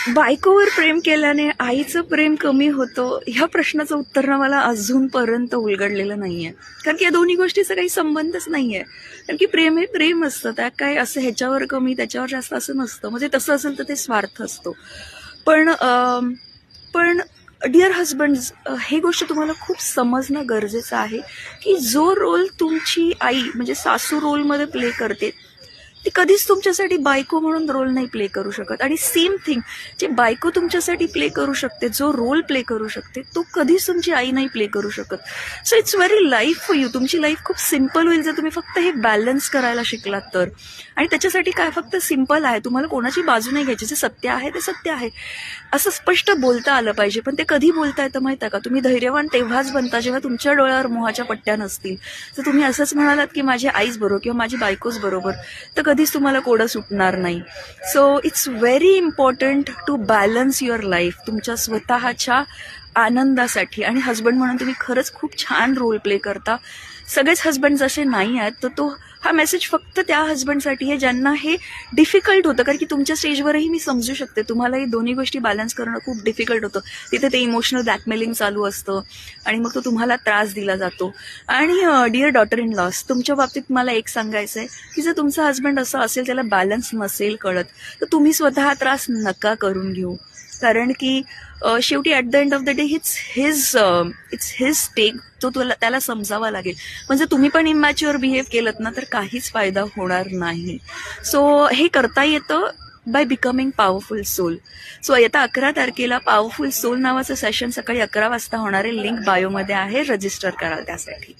बायकोवर प्रेम केल्याने आईचं प्रेम कमी होतं ह्या प्रश्नाचं उत्तर ना मला अजूनपर्यंत उलगडलेलं नाहीये. कारण की या दोन्ही गोष्टीचा काही संबंधच नाहीये. कारण की प्रेम हे प्रेम असतं, त्या काय असं ह्याच्यावर कमी त्याच्यावर जास्त असं नसतं. म्हणजे तसं असेल तर ते स्वार्थ असतो. पण पण डिअर हजबंड्स, हे गोष्ट तुम्हाला खूप समजणं गरजेचं आहे की जो रोल तुमची आई म्हणजे सासू रोलमध्ये प्ले करते ती कधीच तुमच्यासाठी बायको म्हणून रोल नाही प्ले करू शकत. आणि सेम थिंग जे बायको तुमच्यासाठी प्ले करू शकते, जो रोल प्ले करू शकते, तो कधीच तुमची आई नाही प्ले करू शकत. So it's very life for you. तुमची लाईफ खूप सिम्पल होईल जर तुम्ही फक्त हे बॅलन्स करायला शिकलात तर. आणि त्याच्यासाठी काय फक्त सिम्पल आहे, तुम्हाला कोणाची बाजू नाही घ्यायची. जे सत्य आहे ते सत्य आहे असं स्पष्ट बोलता आलं पाहिजे. पण ते कधी बोलता येतं माहिती आहे का? तुम्ही धैर्यवान तेव्हाच बनता जेव्हा तुमच्या डोळ्यावर मोहाच्या पट्ट्या नसतील. तर तुम्ही असंच म्हणालात की माझी आईच बरोबर किंवा माझी बायकोच बरोबर, तर कधीच तुम्हाला कोडं सुटणार नाही. So it's very important to balance your life तुमच्या स्वतःच्या आनंदासाठी. आणि हजबंड म्हणून तुम्ही खरंच खूप छान रोल प्ले करता. सगळेच हजबंड असे नाही आहेत. तर तो हा मेसेज फक्त त्या हजबंडसाठी आहे ज्यांना हे डिफिकल्ट होतं. कारण की तुमच्या स्टेजवरही मी समजू शकते तुम्हाला ही दोन्ही गोष्टी बॅलन्स करणं खूप डिफिकल्ट होतं. तिथे ते इमोशनल ब्लॅकमेलिंग चालू असतं आणि मग तो तुम्हाला त्रास दिला जातो. आणि डिअर डॉटर इन लॉस, तुमच्या बाबतीत मला एक सांगायचं आहे की जर तुमचा हजबंड असं असेल, त्याला बॅलन्स नसेल कळत, तर तुम्ही स्वतः त्रास नका करून घेऊ. कारण की शेवटी at the end of the day it's his take. तो त्याला समजावा लागेल. म्हणजे तुम्ही पण इमॅच्युअर बिहेव केलं ना तर काहीच फायदा होणार नाही. सो हे करता येतं by becoming powerful soul. So येत्या 11 तारखेला पॉवरफुल सोल नावाचं सेशन सकाळी 11 वाजता होणार आहे. लिंक बायोमध्ये आहे, रजिस्टर कराल त्यासाठी.